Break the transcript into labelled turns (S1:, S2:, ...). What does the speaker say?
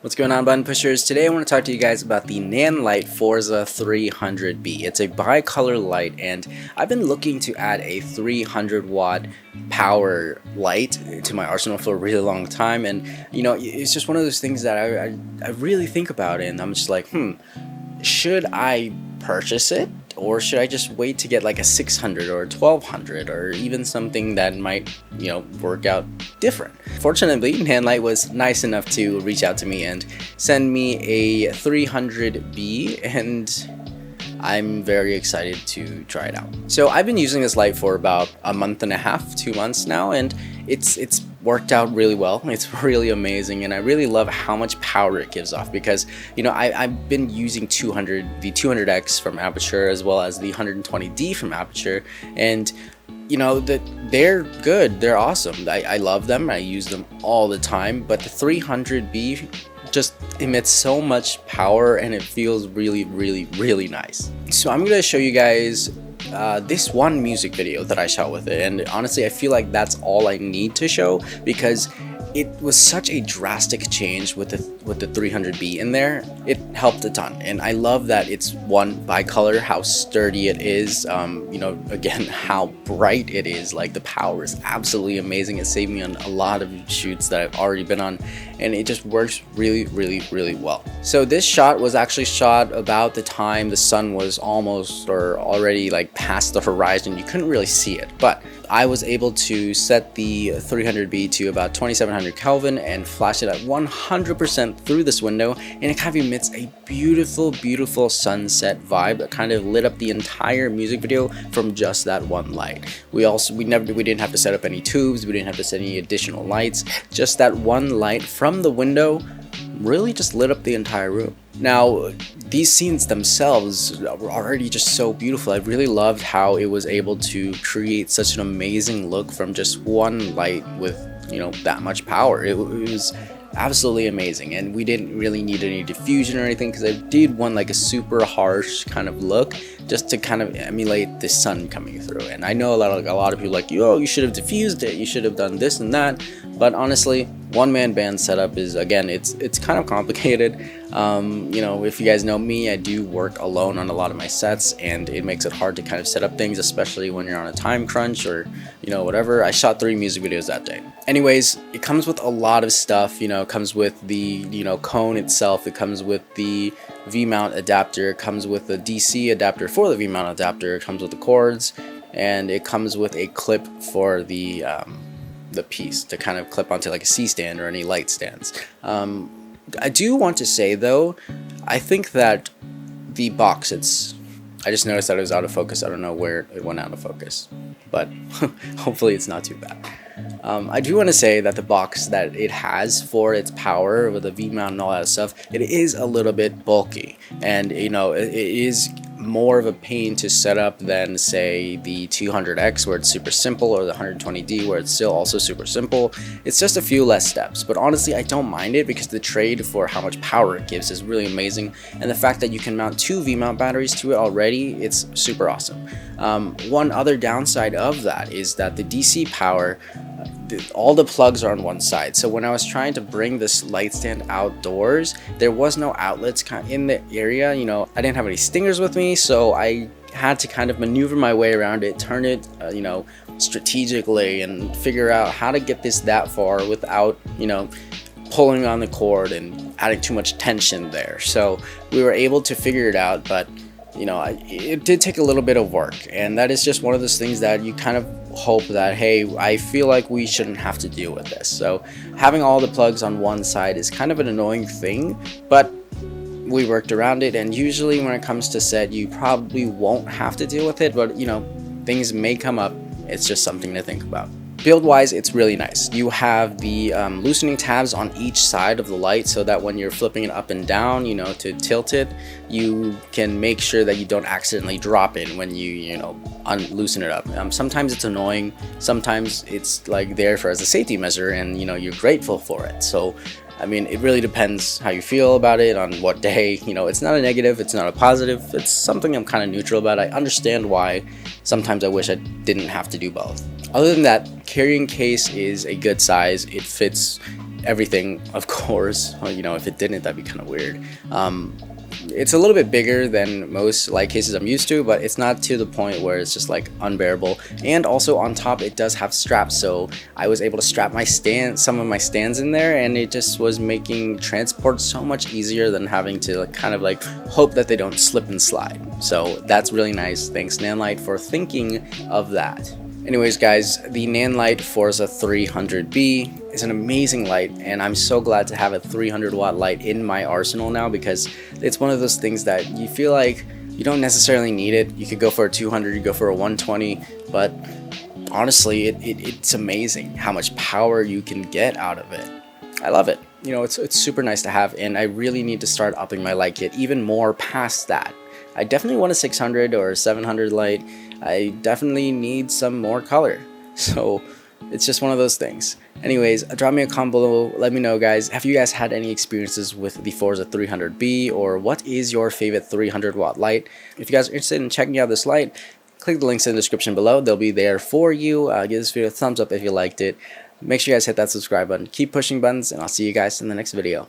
S1: What's going on, button pushers? Today I want to talk to you guys about the Nanlite Forza 300B. It's a bicolor light, and I've been looking to add a 300 watt power light to my arsenal for a really long time, and you know, it's just one of those things that I really think about, and I'm just like, should I purchase it? Or should I just wait to get like a 600 or a 1200 or even something that might, work out different? Fortunately, Nanlite was nice enough to reach out to me and send me a 300B, and I'm very excited to try it out. So I've been using this light for about a month and a half, 2 months now, and it's worked out really well. It's really amazing, and I really love how much power it gives off because, I've been using the 200X from Aperture as well as the 120D from Aperture, and they're good, they're awesome. I love them, I use them all the time, but the 300B just emits so much power and it feels really nice. So I'm gonna show you guys this one music video that I shot with it, and honestly I feel like that's all I need to show because it was such a drastic change with the 300B in there. It helped a ton, and I love that it's bicolor, how sturdy it is, again, how bright it is. Like, the power is absolutely amazing. It saved me on a lot of shoots that I've already been on, and it just works really well. So this shot was actually shot about the time the sun was already like past the horizon. You couldn't really see it, but I was able to set the 300B to about 2700 Kelvin and flash it at 100% through this window, and it kind of emits a beautiful sunset vibe that kind of lit up the entire music video from just that one light. We didn't have to set up any tubes, we didn't have to set any additional lights. Just that one light from the window really just lit up the entire room. Now, these scenes themselves are already just so beautiful. I really loved how it was able to create such an amazing look from just one light with, that much power. It was absolutely amazing, and we didn't really need any diffusion or anything because I did want like a super harsh kind of look just to kind of emulate the sun coming through. And I know a lot of people like, you should have diffused it, you should have done this and that, but honestly, one-man band setup is, again, it's kind of complicated. If you guys know me, I do work alone on a lot of my sets, and it makes it hard to kind of set up things, especially when you're on a time crunch or whatever. I shot 3 music videos that day. Anyways, it comes with a lot of stuff. It comes with the cone itself, it comes with the V-mount adapter, it comes with the DC adapter for the V-mount adapter, it comes with the cords, and it comes with a clip for the piece to kind of clip onto like a C-stand or any light stands. I do want to say though, I think that the box, I just noticed that it was out of focus. I don't know where it went out of focus, but hopefully it's not too bad. I do want to say that the box that it has for its power with the V-mount and all that stuff, it is a little bit bulky, and it is more of a pain to set up than, say, the 200X where it's super simple, or the 120D where it's still also super simple. It's just a few less steps, but honestly I don't mind it because the trade for how much power it gives is really amazing, and the fact that you can mount 2 V-mount batteries to it already, it's super awesome. One other downside of that is that the DC power, all the plugs are on one side, so when I was trying to bring this light stand outdoors, there was no outlets in the area. I didn't have any stingers with me, so I had to kind of maneuver my way around it, turn it strategically, and figure out how to get this that far without pulling on the cord and adding too much tension there. So we were able to figure it out, but it did take a little bit of work, and that is just one of those things that you kind of hope that, hey, I feel like we shouldn't have to deal with this. So having all the plugs on one side is kind of an annoying thing, but we worked around it, and usually when it comes to set, you probably won't have to deal with it, but things may come up. It's just something to think about. Build wise, it's really nice. You have the loosening tabs on each side of the light so that when you're flipping it up and down, to tilt it, you can make sure that you don't accidentally drop it when you loosen it up. Sometimes it's annoying, sometimes it's like there as a safety measure, and you're grateful for it. So I mean, it really depends how you feel about it on what day. It's not a negative, it's not a positive, it's something I'm kind of neutral about. I understand why sometimes I wish I didn't have to do both. Other than that, carrying case is a good size. It fits everything, of course. Well, you know, if it didn't, that'd be kind of weird. It's a little bit bigger than most light cases I'm used to, but it's not to the point where it's just like unbearable. And also on top, it does have straps, so I was able to strap my some of my stands in there, and it just was making transport so much easier than having to kind of like hope that they don't slip and slide. So that's really nice. Thanks Nanlite for thinking of that. Anyways guys, the Nanlite Forza 300B is an amazing light, and I'm so glad to have a 300 watt light in my arsenal now, because it's one of those things that you feel like you don't necessarily need it. You could go for a 200, you go for a 120, but honestly it's amazing how much power you can get out of it. I love it. You know, it's super nice to have, and I really need to start upping my light kit even more past that. I definitely want a 600 or a 700 light. I definitely need some more color. So it's just one of those things. Anyways, drop me a comment below. Let me know, guys. Have you guys had any experiences with the Forza 300B, or what is your favorite 300 watt light? If you guys are interested in checking out this light, click the links in the description below. They'll be there for you. Give this video a thumbs up if you liked it. Make sure you guys hit that subscribe button. Keep pushing buttons, and I'll see you guys in the next video.